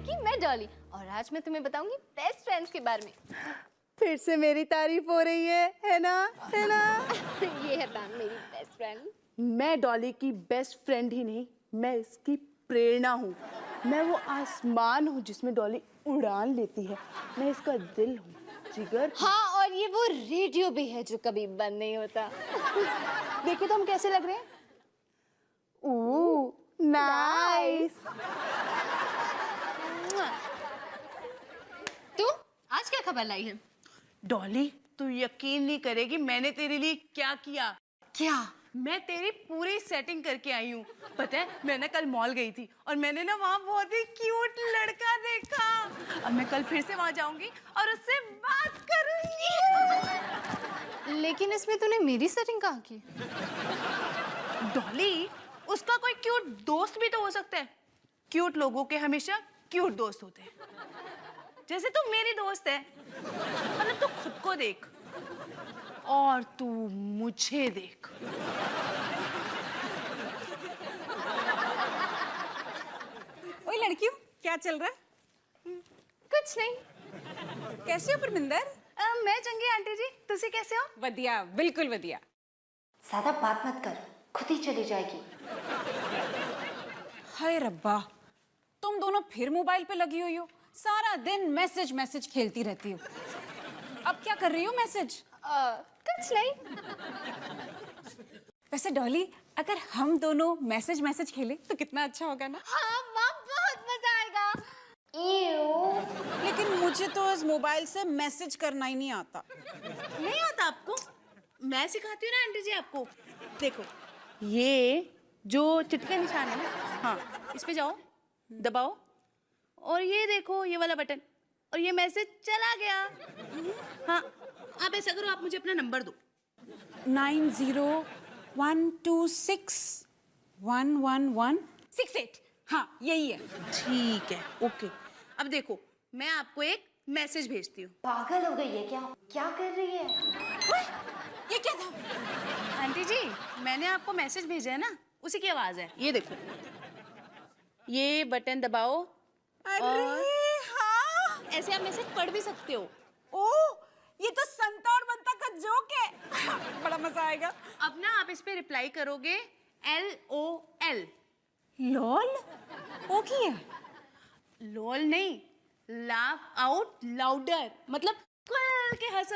Ricky, मैं डॉली और आज मैं तुम्हें बताऊंगी बेस्ट फ्रेंड्स के बारे में। फिर से मेरी तारीफ हो रही है ना? है ना? ये है मैम मेरी बेस्ट फ्रेंड। मैं डॉली की बेस्ट फ्रेंड ही नहीं, मैं इसकी प्रेरणा हूँ। मैं वो आसमान हूँ जिसमें डॉली उड़ान लेती है। मैं इसका दिल हूँ, जिगर। हाँ, और ये वो रेडियो भी है जो कभी बंद नहीं होता। देखो तो हम कैसे लग रहे हैं। Oh nice. तू आज क्या खबर लाई है? डॉली, तू यकीन नहीं करेगी मैंने तेरे लिए क्या किया। क्या? मैं तेरी पूरी सेटिंग करके आई हूँ। पता है, मैं ना कल मॉल गई थी और मैंने ना वहाँ बहुत ही क्यूट लड़का देखा। अब मैं कल फिर से वहाँ जाऊंगी और उससे बात करूंगी। लेकिन इसमें तूने मेरी सेटिंग कहाँ की? डॉली, उसका कोई क्यूट दोस्त भी तो हो सकता है। क्यूट लोगों के हमेशा क्यूट दोस्त होते हैं। जैसे तू मेरी दोस्त है, मतलब तू खुद को देख और तू मुझे देख। ओए लड़कियों, क्या चल रहा है? कुछ नहीं। कैसे हो परमिंदर? मैं चंगी आंटी जी, तुसी कैसे हो? वधिया, बिल्कुल वधिया। ज्यादा बात मत कर, खुद ही चली जाएगी। हाय रब्बा, तुम दोनों फिर मोबाइल पे लगी हुई हो। सारा दिन मैसेज मैसेज खेलती रहती हो। अब क्या कर रही हो मैसेज? कुछ नहीं। वैसे डॉली, अगर हम दोनों मैसेज मैसेज खेले तो कितना अच्छा होगा ना? हाँ माँ, बहुत मजा आएगा। लेकिन मुझे तो इस मोबाइल से मैसेज करना ही नहीं आता। नहीं आता आपको? मैं सिखाती हूँ ना आंटी जी आपको। देखो, ये जो चिटका निशान है ना, हाँ, इस पे जाओ, दबाओ और ये देखो ये वाला बटन और ये मैसेज चला गया। हाँ, आप ऐसा करो, आप मुझे अपना नंबर दो। 9012611168। हाँ, यही है। ठीक है, ओके। अब देखो, मैं आपको एक मैसेज भेजती हूँ। पागल हो गई है क्या? क्या कर रही है? ये क्या था? आंटी जी, मैंने आपको मैसेज भेजा है ना, उसी की आवाज है। ये देखो, ये बटन दबाओ। अरे हाँ, ऐसे आप मैसेज पढ़ भी सकते हो। ओह, ये तो संता और बंता का जोक है। बड़ा मजा आएगा। अब ना आप इस पे रिप्लाई करोगे LOL। लॉल? ओ की है? लोल नहीं, लाफ आउट लाउडर, मतलब खुल के हंसो।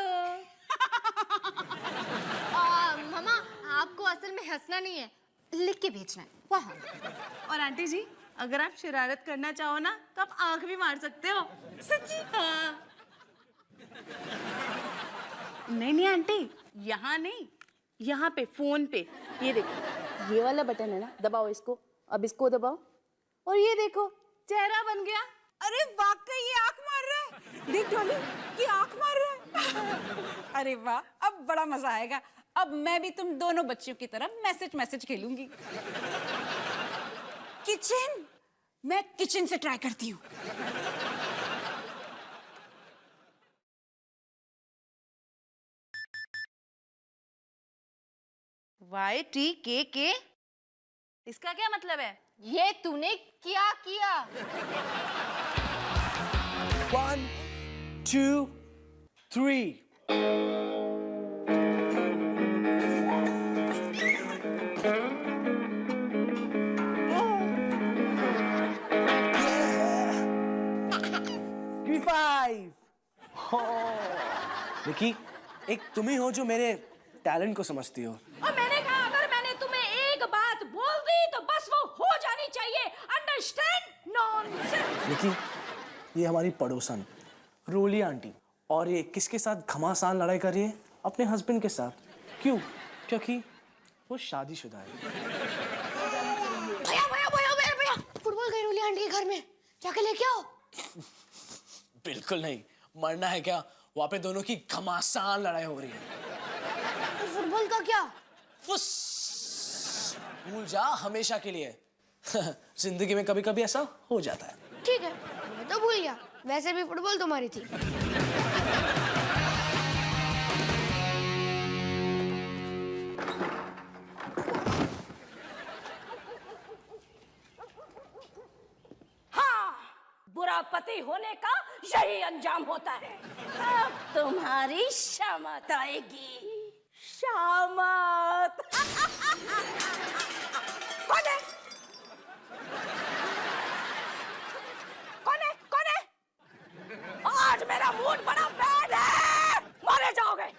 मामा, आपको असल में हंसना नहीं है, लिख के भेजना है वहाँ। और आंटी जी, अगर आप शरारत करना चाहो ना तो आप आंख भी मार सकते हो। सच्ची? हाँ। नहीं नहीं आंटी, यहाँ नहीं, यहाँ पे फोन पे। ये देखो, ये वाला बटन है ना, दबाओ इसको। अब इसको दबाओ और ये देखो, चेहरा बन गया। अरे वाकई ये आंख मार रहा है। देख डॉली, ये आंख मार रहा है। अरे वाह, अब बड़ा मजा आएगा। अब मैं भी तुम दोनों बच्चियों की तरह मैसेज मैसेज खेलूंगी। किचन, मैं किचन से ट्राई करती हूँ। YTKK, इसका क्या मतलब है? ये तूने क्या किया? 1, 2, 3. Give me 5. निकी, एक तुम ही हो जो मेरे टैलेंट को समझती हो। और मैंने कहा, अगर मैंने तुम्हें एक बात बोल दी तो बस वो हो जानी चाहिए। अंडरस्टैंड? नॉनसेंस। निकी, ये हमारी पड़ोसन रोली आंटी, और ये किसके साथ घमासान लड़ाई कर रही है? अपने हस्बैंड के साथ। क्यों? क्योंकि वो शादीशुदा है। भैया भैया भैया भैया भैया, फुटबॉल गई रोली आंटी के घर में, जाके लेके आओ। बिल्कुल नहीं, मरना है क्या? वहां पे दोनों की घमासान लड़ाई हो रही है। तो फुटबॉल का क्या? फुस, भूल जा हमेशा के लिए। जिंदगी में कभी कभी ऐसा हो जाता है। ठीक है, मैं तो भूल गया, वैसे भी फुटबॉल तुम्हारी थी। बुरा पति होने का यही अंजाम होता है। अब तुम्हारी शामत आएगी। शामत। कौन है? कौन है? कौन है? आज मेरा मूड बड़ा बैड है, मारे जाओगे।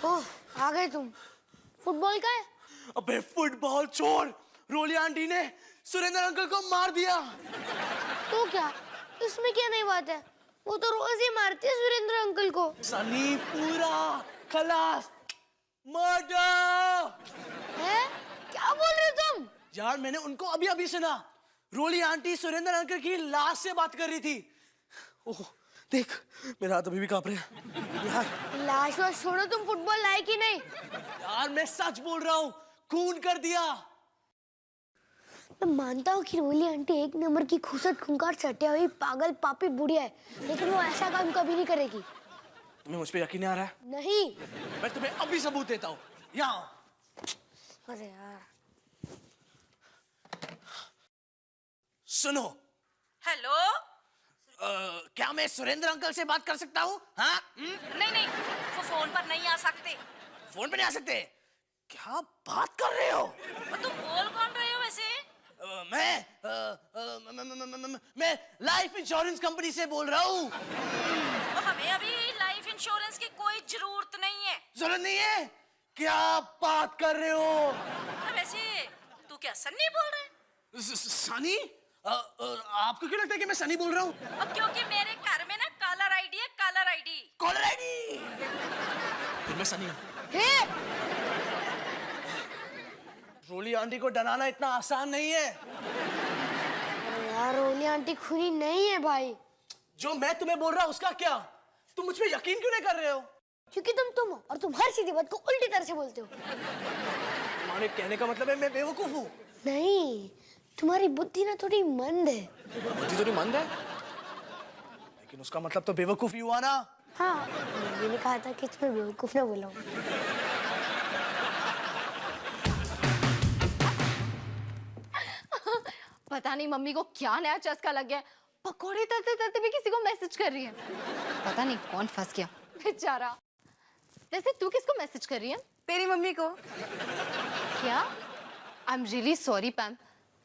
ओह, आ गए तुम। फुटबॉल का है? अबे फुटबॉल छोड़, रोली आंटी ने सुरेंद्र अंकल को मार दिया। तो क्या, इसमें क्या नई बात है? वो तो रोज ही मारती है सुरेंद्र अंकल को। सनी पूरा खलास, मर्डर। है? क्या बोल रहे हो तुम? यार मैंने उनको अभी अभी सुना, रोली आंटी सुरेंद्र अंकल की लाश से बात कर रही थी। ओह देख, मेरा हाथ अभी भी कांप रहा है। यार लाश वाश छोड़ो, तुम फुटबॉल लाए कि नहीं? यार मैं सच बोल रहा हूँ, खून कर दिया। मैं मानता हूँ कि रोली आंटी एक नंबर की खुसट खुंकार सटिया हुई पागल पापी बुढ़िया है, लेकिन वो ऐसा काम कभी नहीं करेगी। तुम्हें मुझ पे यकीन नहीं आ रहा है? नहीं। मैं तुम्हें अभी सबूत देता हूँ, यहाँ। अरे यार। सुनो। हेलो। क्या मैं सुरेंद्र अंकल से बात कर सकता हूँ? हाँ? नहीं नहीं, वो फोन पर नहीं आ सकते। फोन पे नहीं आ सकते? क्या बात कर रहे हो? तुम बोल कौन रहे हो वैसे? मैं लाइफ इंश्योरेंस कंपनी से बोल रहा हूँ। हमें अभी लाइफ इंश्योरेंस की कोई जरूरत नहीं है। जरूरत नहीं है? क्या बात कर रहे हो? वैसे तू क्या सन्नी बोल रहे है? सनी? आपको क्यों लगता है कि मैं सनी बोल रहा हूँ? क्योंकि मेरे घर में ना कॉलर आईडी है, कॉलर आईडी। Caller ID? फिर मैं सनी हूँ। रोली आंटी को डराना इतना आसान नहीं है। अरे यार, रोली आंटी खूनी नहीं है भाई। जो मैं तुम्हें बोल रहा हूँ उसका क्या? तुम मुझ पे यकीन क्यों नहीं कर रहे हो? क्योंकि तुम हो और तुम हर सीधी बात को उल्टी तरह से बोलते हो। तुम्हारे कहने का मतलब है मैं बेवकूफ हूँ? नहीं, तुम्हारी बुद्धि ना थोड़ी मंद है। बुद्धि थोड़ी मंद है, लेकिन उसका मतलब तो बेवकूफ ही हुआ ना। हाँ, मैंने कहा था कि तुम्हें बेवकूफ ना बोला हूँ। पता नहीं मम्मी को क्या नया चस्का लग गया है। पकोड़े तलते तलते भी किसी को मैसेज कर रही है। पता नहीं कौन फंस गया बेचारा। वैसे तू किसको मैसेज कर रही है? तेरी मम्मी को। क्या? आई एम रियली सॉरी पैम,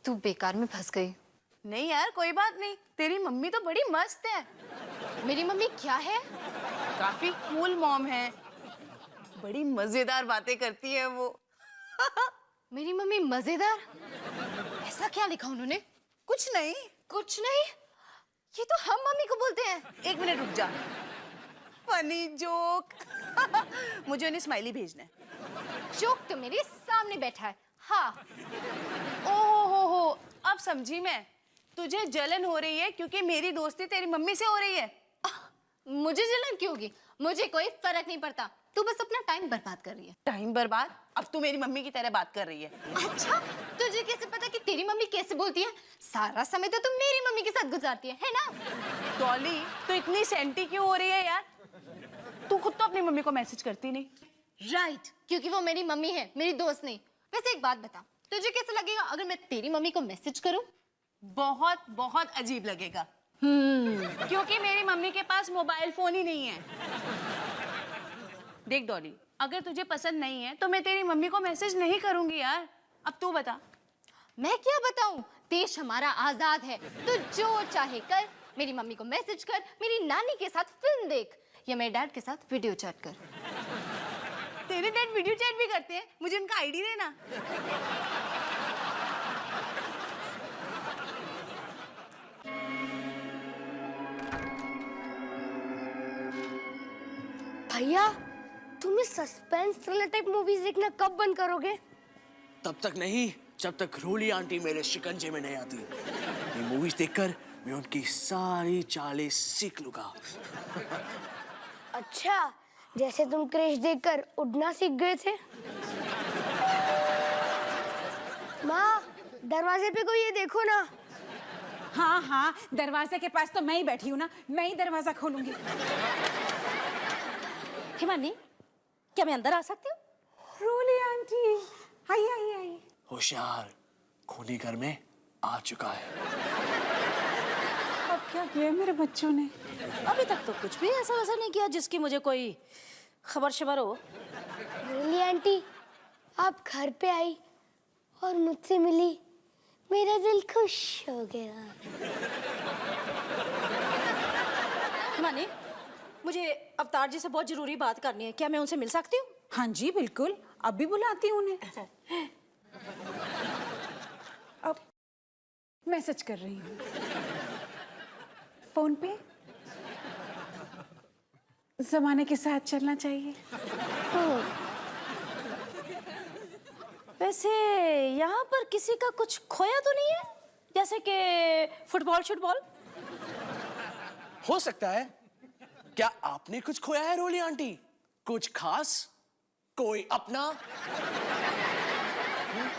तू बेकार में फंस गई। नहीं यार, कोई बात नहीं, तेरी मम्मी तो बड़ी मस्त है। मेरी मम्मी क्या है? काफी कूल मॉम है, बड़ी मजेदार बातें करती है वो। मेरी मम्मी मजेदार? ऐसा क्या लिखा उन्होंने? कुछ नहीं। कुछ नहीं? ये तो हम मम्मी को बोलते हैं। एक मिनट रुक जा, फनी जोक। मुझे उन्हें स्माइली भेजना है। जोक तो मेरे सामने बैठा है। हाँ। ओहो, अब समझी मैं। तुझे जलन हो रही है क्योंकि मेरी दोस्ती तेरी मम्मी से हो रही है। मुझे जलन क्यों होगी? मुझे कोई फर्क नहीं पड़ता। तू बस अपना टाइम बर्बाद कर रही है। टाइम बर्बाद? अब तू मेरी मम्मी की तरह बात कर रही है। अच्छा, तुझे कैसे पता कि तेरी मम्मी कैसे बोलती है? सारा समय तो तुम मेरी मम्मी के साथ गुजारती है ना? डॉली, तू इतनी सेंटी क्यों हो रही है यार? तू खुद तो अपनी मम्मी को मैसेज करती नहीं। राइट, क्योंकि वो मेरी मम्मी है, मेरी दोस्त नहीं। वैसे एक बात बता, तुझे कैसे लगेगा अगर मैं तेरी मम्मी को मैसेज करूं? बहुत बहुत अजीब लगेगा। क्योंकि मेरी मम्मी के पास मोबाइल फोन ही नहीं है। देख डॉली, अगर तुझे पसंद नहीं है तो मैं तेरी मम्मी को मैसेज नहीं करूंगी यार। अब तू बता। मैं क्या बताऊं? देश हमारा आजाद है, तो जो चाहे कर। मेरी मम्मी को मैसेज कर, मेरी नानी के साथ फिल्म देख, या मेरे डैड के साथ वीडियो चैट कर। तेरे डैड वीडियो चैट भी करते हैं? मुझे उनका आईडी देना। भैया, तुम इस सस्पेंस थ्रिलर टाइप मूवीज देखना कब बंद करोगे? तब तक नहीं जब तक रोली आंटी मेरे शिकंजे में नहीं आती। ये मूवीज देखकर मैं उनकी सारी चालें सीख लूंगा। अच्छा, जैसे तुम क्रेश देखकर उड़ना सीख गए थे। माँ, दरवाजे पे कोई ये देखो ना। हाँ हाँ, दरवाजे के पास तो मैं ही बैठी हूँ ना, मैं ही दरवाजा खोलूंगी। हिमानी, क्या मैं अंदर आ सकती हूँ? रोली आंटी, आइए आइए आइए। होशियार, खूनी घर में आ चुका है। अब क्या किया मेरे बच्चों ने? अभी तक तो कुछ भी ऐसा वैसा नहीं किया जिसकी मुझे कोई खबर शबर हो। रोली आंटी, आप घर पे आई और मुझसे मिली, मेरा दिल खुश हो गया। हिमानी, मुझे अवतार जी से बहुत जरूरी बात करनी है, क्या मैं उनसे मिल सकती हूँ? हाँ जी बिल्कुल, अभी बुलाती हूँ उन्हें। अब मैसेज कर रही हूँ फोन पे। जमाने के साथ चलना चाहिए। वैसे यहाँ पर किसी का कुछ खोया तो नहीं है, जैसे कि फुटबॉल शुटबॉल? हो सकता है। क्या आपने कुछ खोया है रोली आंटी? कुछ खास? कोई अपना?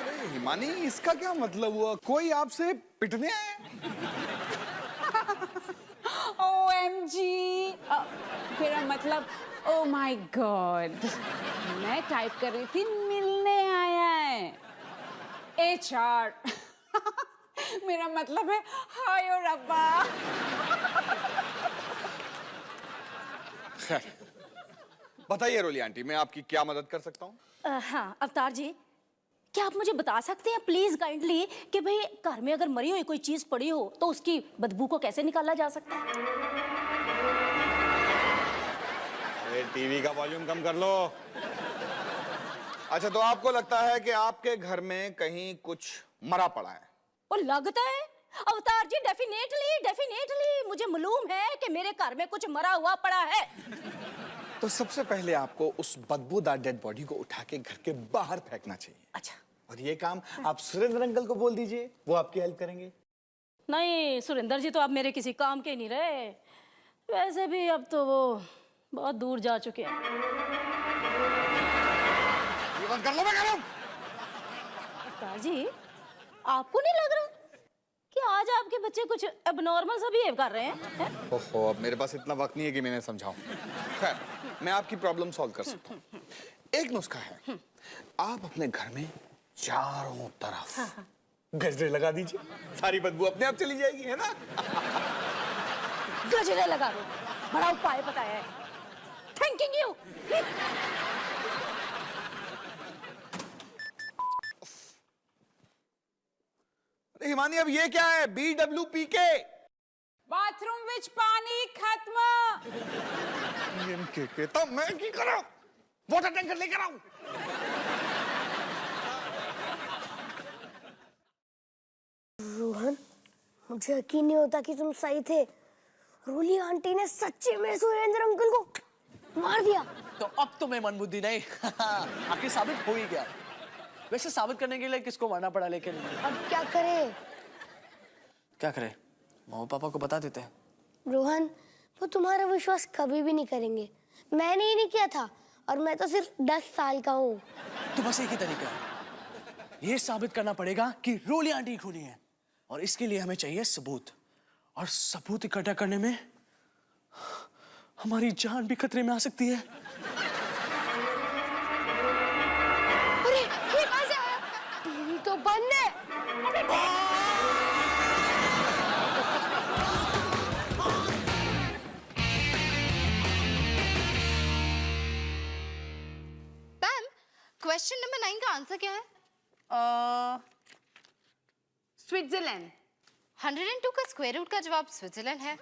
अरे हिमानी, इसका क्या मतलब हुआ? कोई आपसे पिटने आया? OMG, मेरा मतलब ओ माय गॉड। मैं टाइप कर रही थी मिलने आया है। HR मेरा मतलब है हाय ओ रब्बा। बताइए रोली आंटी, मैं आपकी क्या मदद कर सकता हूँ? हाँ अवतार जी, क्या आप मुझे बता सकते हैं प्लीज काइंडली कि भाई घर में अगर मरी हुई कोई चीज पड़ी हो तो उसकी बदबू को कैसे निकाला जा सकता है? अरे टीवी का वॉल्यूम कम कर लो। अच्छा, तो आपको लगता है कि आपके घर में कहीं कुछ मरा पड़ा है? और लगता है अवतार जी, डेफिनेटली डेफिनेटली मुझे मालूम है कि मेरे घर में कुछ मरा हुआ पड़ा है। तो सबसे पहले आपको उस बदबूदार डेड बॉडी को उठा के घर के बाहर फेंकना चाहिए। अच्छा, और ये काम आप सुरेंद्र अंकल को बोल दीजिए, वो आपकी हेल्प करेंगे। नहीं सुरेंद्र जी तो अब मेरे किसी काम के नहीं रहे, वैसे भी अब तो वो बहुत दूर जा चुके हैं। ये बंद कर लो, मैं कह रहा हूं। अवतार जी, आपको नहीं लग रहा कि आज आपके बच्चे कुछ एबनॉर्मल सा बिहेव कर रहे हैं? ओहो, अब मेरे पास इतना वक्त नहीं है कि मैं इन्हें समझाऊं। खैर, मैं आपकी प्रॉब्लम सॉल्व कर सकता हूँ। एक नुस्खा है, आप अपने घर में चारों तरफ गजरे लगा दीजिए, सारी बदबू अपने आप चली जाएगी, है ना? गजरे लगा दो, बड़ा उपाय बताया है। Thanking you. अरे हिमानी, अब ये क्या है? BWPK। बाथरूम विच पानी खत्म। तो मैं की करूं? वाटर टैंकर लेकर आऊं? रोहन, मुझे यकीन नहीं होता कि तुम सही थे। रोली आंटी ने सच्ची में सुरेंद्र अंकल को मार दिया। तो अब तुम्हें मनबुद्धि नहीं। आखिर साबित हो ही गया। वैसे साबित करने के लिए किसको मारना पड़ा, लेकिन अब क्या करें? क्या करें? मम्मी पापा को बता देते हैं। रोहन, वो तुम्हारा विश्वास कभी भी नहीं करेंगे। मैंने ही नहीं किया था, और मैं तो सिर्फ 10 साल का हूँ। तो बस एक ही तरीका है, ये साबित करना पड़ेगा कि रोली आंटी खूनी है, और इसके लिए हमें चाहिए सबूत। और सबूत इकट्ठा करने में हमारी जान भी खतरे में आ सकती है। अरे, ये कहाँ से आया? टीवी तो बंद है। मैम, क्वेश्चन नंबर 9 का आंसर क्या है? स्विट्जरलैंड। 102 का स्क्वायर रूट का जवाब स्विट्जरलैंड है।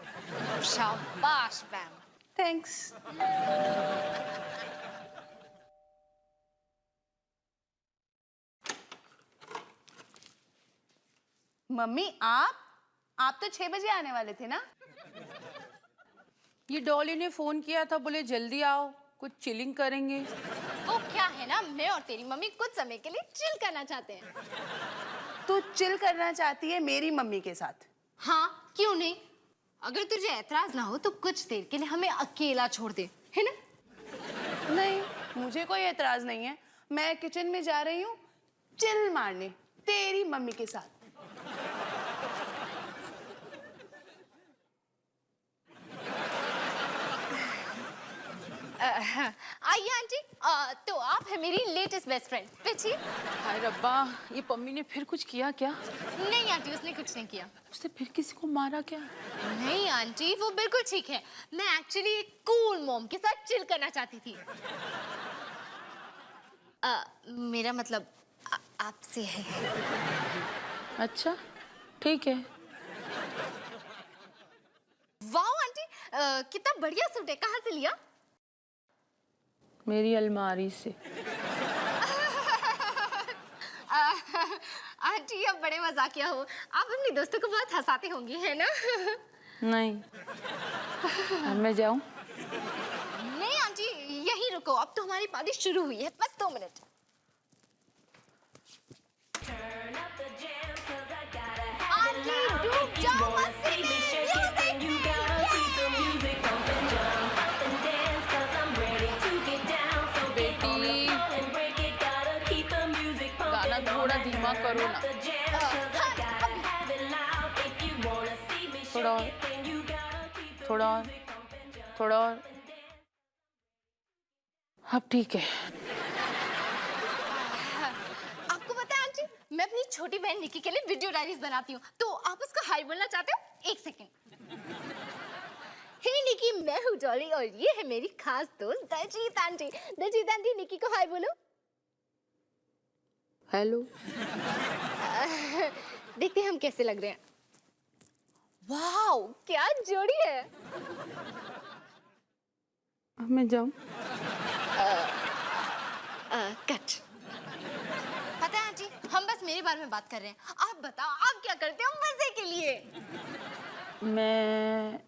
शाबाश मैम। थैंक्स। मम्मी, आप तो 6 बजे आने वाले थे ना? ये डॉली ने फोन किया था, बोले जल्दी आओ, कुछ चिलिंग करेंगे। वो क्या है ना, मैं और तेरी मम्मी कुछ समय के लिए चिल करना चाहते हैं। तू चिल करना चाहती है मेरी मम्मी के साथ? हाँ, क्यों नहीं? अगर तुझे ऐतराज ना हो तो कुछ देर के लिए हमें अकेला छोड़ दे, है ना? नहीं, मुझे कोई एतराज नहीं है। मैं किचन में जा रही हूँ चिल मारने। तेरी मम्मी के साथ। आइए आंटी, तो आप है मेरी लेटेस्ट बेस्ट फ्रेंड पिची। हाय रब्बा, ये पम्मी ने फिर कुछ किया क्या? नहीं आंटी, उसने कुछ नहीं किया। उसने फिर किसी को मारा क्या? नहीं आंटी, वो बिल्कुल ठीक है। मैं एक्चुअली एक कूल मॉम के साथ चिल करना चाहती थी। मेरा मतलब आपसे है। अच्छा ठीक है। वाह आंटी, कितना बढ़िया सूट है, कहाँ से लिया? मेरी अलमारी से। आंटी आप बड़े मजाकिया हो, आप अपनी दोस्तों को बहुत हंसाते होंगे, है ना? नहीं। अब मैं जाऊं? नहीं आंटी, यहीं रुको, अब तो हमारी पार्टी शुरू हुई है, बस 2 मिनट। आंटी डूब जाओ मस्ती में, गाना थोड़ा धीमा करो ना। थोड़ा और, थोड़ा और, थोड़ा और। अब ठीक है। आपको पता है आंटी, मैं अपनी छोटी बहन निकी के लिए वीडियो डायरीज बनाती हूँ, तो आप उसको हाय बोलना चाहते हो? 1 सेकंड। हे निकी, मैं हूँ डॉली और ये है मेरी खास दोस्त दलजीत आंटी। दलजीत आंटी, निकी को हाय बोलो। हेलो। देखते हैं हम कैसे लग रहे हैं। वाओ, क्या जोड़ी है। अब मैं जाऊं? कट। पता है आंटी, हम बस मेरे बारे में बात कर रहे हैं। आप बताओ, आप क्या करते हो मजे के लिए? मैं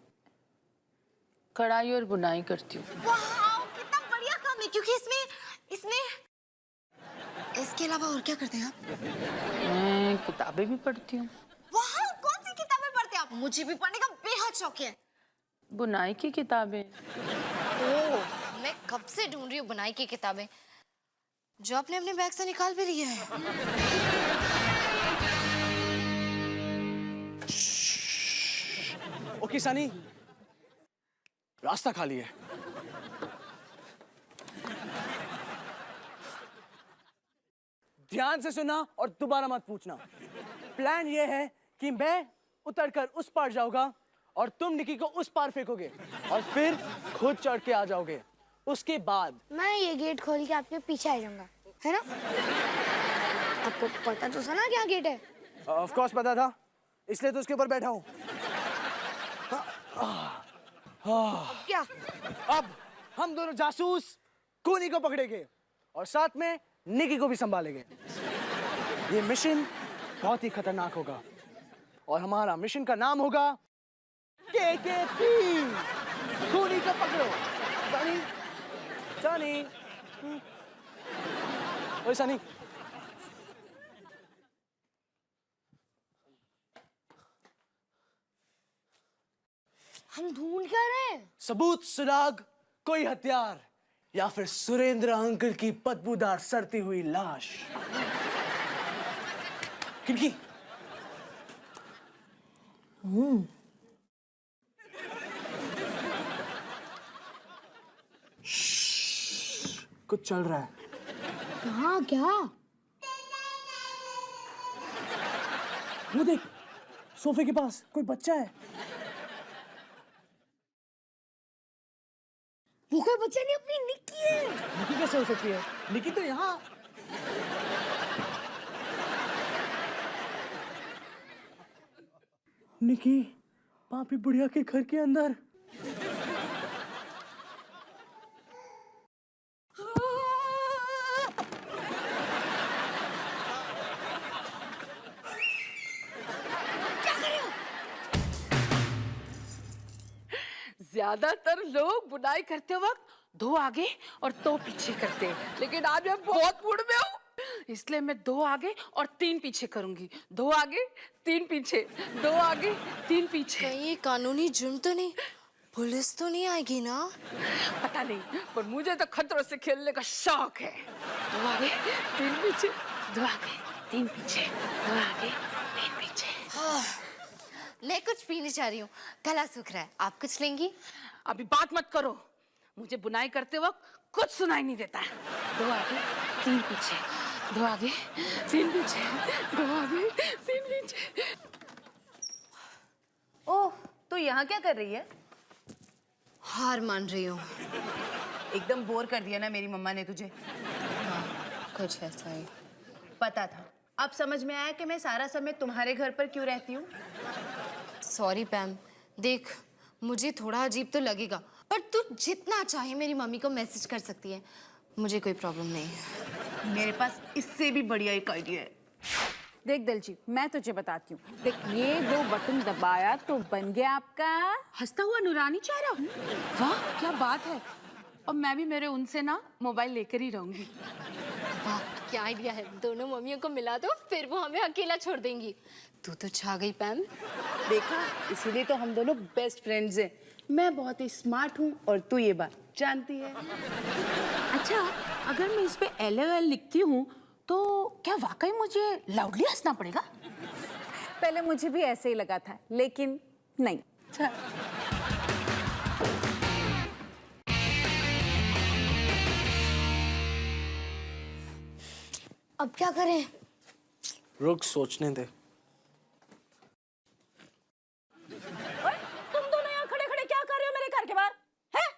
कढ़ाई और बुनाई करती हूँ। वाओ, कितना बढ़िया काम है, क्योंकि इसके अलावा और क्या करते हैं आप? मैं किताबें भी पढ़ती हूँ। वाह, कौन सी किताबें पढ़ते हैं आप? मुझे भी पढ़ने का बेहद शौक है। बुनाई की किताबें। ओह, मैं कब से ढूंढ रही हूँ बुनाई की किताबें, जो आपने अपने बैग से निकाल भी लिया है। ओके सनी, रास्ता खाली है। ध्यान से सुना और दोबारा मत पूछना। प्लान ये है कि मैं उतरकर उस पार जाऊंगा और तुम निकी को उस पार फेंकोगे और फिर खुद चढ़ के आ जाओगे। उसके बाद मैं ये गेट खोल के आपके पीछे आ जाऊंगा, है ना? आपको पता तो था ना क्या गेट है? ऑफ कोर्स पता था, इसलिए तो उसके ऊपर बैठा हूँ। क्या? अब हम दोनों जासूस खूनी को पकड़ेंगे और साथ में निकी को भी संभालेंगे। ये मिशन बहुत ही खतरनाक होगा और हमारा मिशन का नाम होगा KKP, खूनी को पकड़ो। सनी, सनी, ओए सनी, हम ढूंढ क्या रहे हैं? सबूत, सुराग, कोई हथियार या फिर सुरेंद्र अंकल की बदबूदार सड़ती हुई लाश। खिड़की। कुछ चल रहा है। कहाँ? क्या? वो देख, सोफे के पास कोई बच्चा है। वो कोई बच्चा नहीं, अपनी निक्की है। निकी कैसे हो सकती है? निकी तो यहाँ। निकी, पापी बुढ़िया के घर के अंदर। ज्यादातर लोग बुनाई करते वक्त 2 आगे और 2 पीछे करते हैं, लेकिन आज मैं बहुत मूड में हूँ, इसलिए मैं 2 आगे और 3 पीछे करूंगी। 2 आगे 3 पीछे, 2 आगे 3 पीछे। कहीं ये कानूनी जुर्म तो नहीं, पुलिस तो नहीं आएगी ना? पता नहीं, पर मुझे तो खतरों से खेलने का शौक है। 2 आगे 3 पीछे, 2 आगे तीन पीछे, दो आगे, तीन पीछे। मैं कुछ पीने जा रही हूँ, गला सूख रहा है। आप कुछ लेंगी? अभी बात मत करो, मुझे बुनाई करते वक्त कुछ सुनाई नहीं देता है। दो आगे, तीन पीछे, दो आगे, तीन पीछे, दो आगे, तीन पीछे। ओह, तो यहाँ क्या कर रही है? हार मान रही हूँ। एकदम बोर कर दिया ना मेरी मम्मा ने तुझे। कुछ ऐसा ही। पता था। अब समझ में आया कि मैं सारा समय तुम्हारे घर पर क्यों रहती हूँ। सॉरी पैम, देख मुझे थोड़ा अजीब तो लगेगा, पर तू जितना चाहे मेरी मम्मी को मैसेज कर सकती है, मुझे कोई प्रॉब्लम नहीं है। मेरे पास इससे भी बढ़िया एक आइडिया है। देख दिलजीत, मैं तुझे बताती हूँ। देख, ये 2 बटन दबाया तो बन गया आपका हंसता हुआ नूरानी चेहरा। वाह क्या बात है। और मैं भी मेरे उनसे ना मोबाइल लेकर ही रहूंगी। वाह क्या आइडिया है। दोनों मम्मियों को मिला दो, फिर वो हमें अकेला छोड़ देंगी। तू तो छा गई पैम। देखा, इसीलिए तो हम दोनों बेस्ट फ्रेंड्स हैं। मैं बहुत ही स्मार्ट हूँ और तू ये बात जानती है। अच्छा, अगर मैं इस पे LOL लिखती हूँ तो क्या वाकई मुझे लाउडली हंसना पड़ेगा? पहले मुझे भी ऐसे ही लगा था, लेकिन नहीं। अब क्या करें? रुक, सोचने दे। ओए, तुम दोनों यहाँ खड़े खड़े क्या कर रहे हो मेरे घर के बाहर? हैं?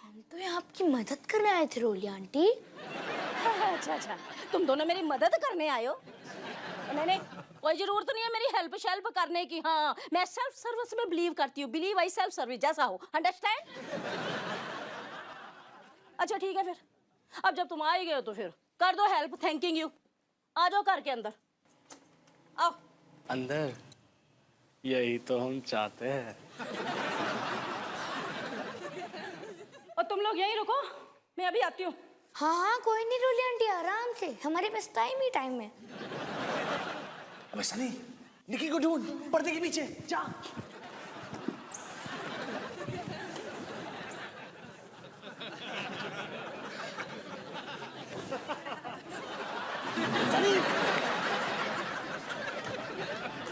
हम तो यहाँ आपकी मदद करने आए थे रोली आंटी। अच्छा अच्छा, तुम दोनों मेरी मदद करने आए हो? नहीं नहीं, कोई जरूरत नहीं है मेरी हेल्प शेल्प करने की। हाँ, मैं सेल्फ सर्विस में बिलीव करती हूँ। बिलीव आई सेल्फ सर्विस, जैसा हो, अंडरस्टैंड? अच्छा ठीक है, फिर अब जब तुम आ ही गए हो तो फिर कर दो हेल्प। Thanking you. आ जाओ घर के अंदर, आओ। अंदर? यही तो हम चाहते हैं। और तुम लोग यहीं रुको, मैं अभी आती हूँ। हाँ हाँ कोई नहीं रोली आंटी, आराम से, हमारे पास टाइम ही टाइम है। अबे सनी, निकी को ढूंढ, पर्दे के पीछे जा।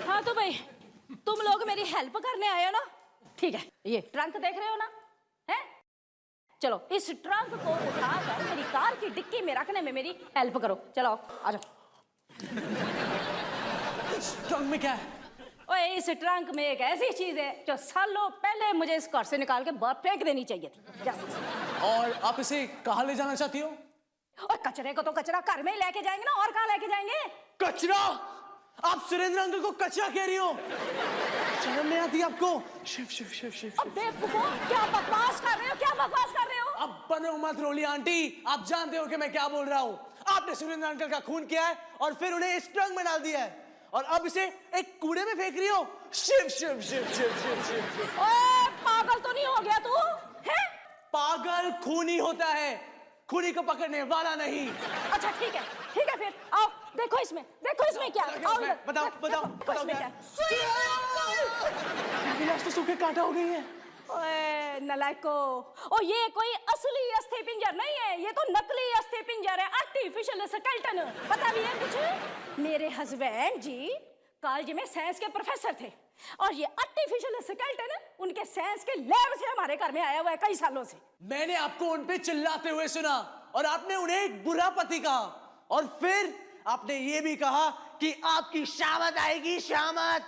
हाँ तो भाई, तुम लोग मेरी हेल्प करने आए हो ना? ठीक है, ये ट्रंक देख रहे हो ना? हैं? चलो इस ट्रंक को उठाकर मेरी कार की डिक्की में रखने में मेरी हेल्प करो। चलो आ जाओ। ट्रंक में क्या है? ओए, इस ट्रंक में एक ऐसी चीज है जो सालों पहले मुझे इस घर से निकाल के बाहर फेंक देनी चाहिए थी। जा। और आप इसे कहाँ ले जाना चाहती हो? और कचरे को तो कचरा घर में ही लेके जाएंगे ना, और कहाँ लेके जाएंगे? कचरा? आप सुरेंद्र अंकल को कचरा कह रही हो? शर्म नहीं आती आपको? शिव शिव शिव शिव। अब बेवकूफो, क्या बकवास कर रहे हो? क्या बकवास कर रहे हो? अब बनो मत रोली आंटी, आप जानते हो कि मैं क्या बोल रहा हूँ। आपने सुरेंद्र अंकल का खून किया है और फिर उन्हें इस ट्रंक में डाल दिया है, और अब इसे एक कूड़े में फेंक रही हो। शिव शिव शिव शिव शिव शिव। ओए, पागल तो नहीं हो गया तू? हैं? पागल खूनी होता है, खूनी को पकड़ने वाला नहीं। अच्छा ठीक है फिर आओ, देखो इसमें क्या है। आओ इधर। बताओ बताओ देखो इसमें क्या है। गिलास तो सूखे कांटा हो गई है। ओए नलायको, ओ ये कोई असली अस्थि पिंजर नहीं है, ये तो नकली अस्थि पिंजर है, आर्टिफिशियल स्केलेटन। पता भी है कुछ? मेरे हस्बैंड जी कॉलेज में साइंस के प्रोफेसर थे, और ये आर्टिफिशियल स्केलेटन उनके साइंस के लैब से हमारे घर में आया हुआ है कई सालों से। मैंने आपको उन पे चिल्लाते हुए सुना, और आपने उन्हें एक बुरा पति कहा, और फिर आपने ये भी कहा कि आपकी शामत आएगी, शामत।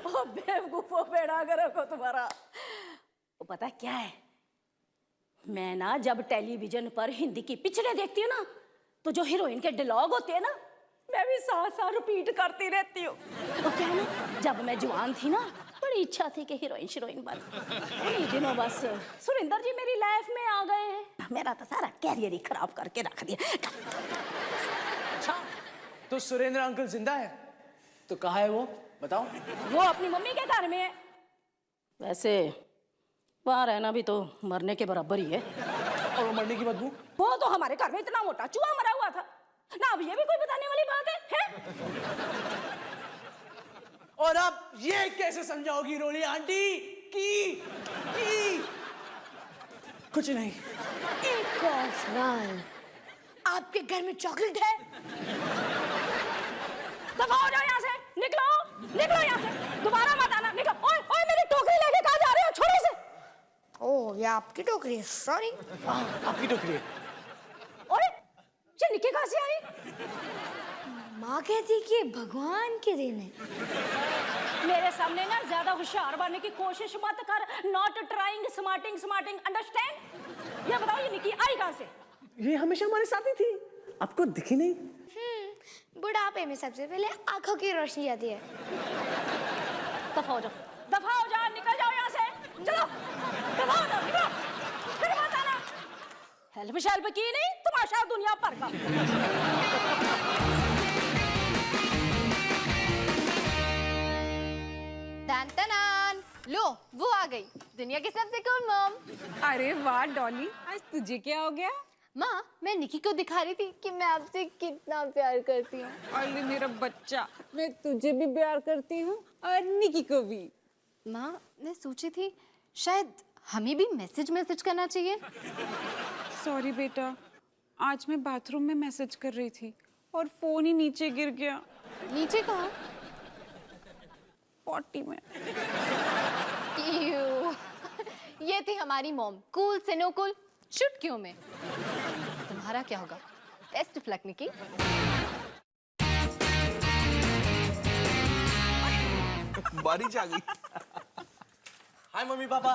ओ बेवकूफो, बेड़ा करो को तुम्हारा। वो पता क्या है, मैं ना जब टेलीविजन पर हिंदी की पिक्चरें देखती हूँ ना, तो जो हीरोइन के डायलॉग होते हैं ना, मैं भी साथ रिपीट करती रहती हूँ। तो क्या ना, जब मैं जवान थी ना, बड़ी इच्छा थी कि हीरोइन बन। उन्हीं दिनों बस सुरेंद्र जी मेरी लाइफ में आ गए, मेरा तो सारा कैरियर ही खराब करके रख दिया। अच्छा, तो सुरेंद्र अंकल जिंदा है? तो कहाँ है वो, बताओ। वो अपनी मम्मी के घर में है। वैसे वहाँ रहना भी तो मरने के बराबर ही है। और वो मरने की बदबू? वो तो हमारे घर में इतना मोटा चूहा मरा हुआ था ना, अब ये भी कोई बताने वाली बात है? और अब ये कैसे समझाओगी रोली आंटी कि कुछ नहीं। एक और सवाल, आपके घर में चॉकलेट है? दफा हो जाओ यहाँ से, निकलो निकलो यहाँ से, दोबारा मत आना, निकलो। ओए ओए मेरी टोकरी लेके कहाँ जा रहे हो, छोड़ो इसे। ओह, ये आपकी टोकरी है, सॉरी। आपकी टोकरी है। ओए ये निक्की कहाँ से आई? माँ कहती कि भगवान के दिन है। मेरे सामने ना ज्यादा होशियार बनने की कोशिश मत कर। Not trying smarting smarting, understand? ये बताओ ये निक्की आई कहाँ से? ये हमेशा हमारे साथ ही थी, आपको दिखी नहीं? बुढ़ापे में सबसे पहले आंखों की रोशनी आती है। दफा हो जाओ, दफा हो जाओ, निकल जाओ यहाँ से, चलो दफा हो जाओ, निकलो, फिर मत आना। हेल्प शेल्प की नहीं, तमाशा दुनिया भर का। टन टनान, लो वो आ गई, दुनिया की सबसे कूल मॉम। अरे वाह डॉली, आज तुझे क्या हो गया? माँ, मैं निकी को दिखा रही थी कि मैं आपसे कितना प्यार करती हूँ। अरे मेरा बच्चा, मैं तुझे भी प्यार करती हूँ और निकी को भी। माँ, मैं सोची थी शायद हमें भी मैसेज करना चाहिए। सॉरी बेटा, आज मैं बाथरूम में मैसेज कर रही थी और फोन ही नीचे गिर गया। नीचे कहाँ? पॉटी में। Ew. ये थी हमारी मॉम, कूल से नो कूल, चुटकियों में। तुम्हारा क्या होगा? बेस्ट ऑफ लक निकी। बारिश आ गई। हाय मम्मी पापा।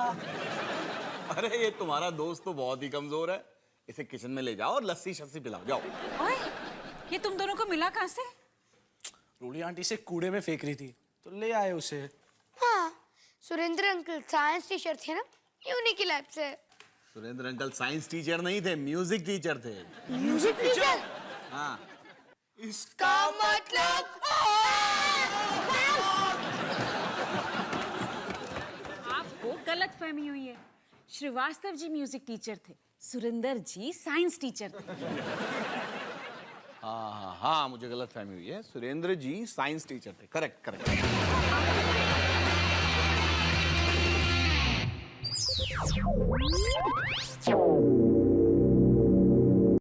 अरे ये तुम्हारा दोस्त तो बहुत ही कमजोर है, इसे किचन में ले जाओ और लस्सी शस्सी पिलाओ, जाओ। ओए, ये तुम दोनों को मिला कहाँ से? रूली आंटी से कूड़े में फेंक रही थी तो ले आए उसे। हाँ, सुरेंद्र अंकल साइंस टीचर थे ना, उन्हीं की लैब से। सुरेंद्र अंकल साइंस टीचर नहीं थे, म्यूजिक टीचर थे। Music teacher? हाँ। इसका मतलब आपको गलत फहमी हुई है। श्रीवास्तव जी म्यूजिक टीचर थे, सुरेंद्र जी साइंस टीचर थे। हाँ हाँ हाँ, मुझे गलत फहमी हुई है, सुरेंद्र जी साइंस टीचर थे। Correct correct. Oh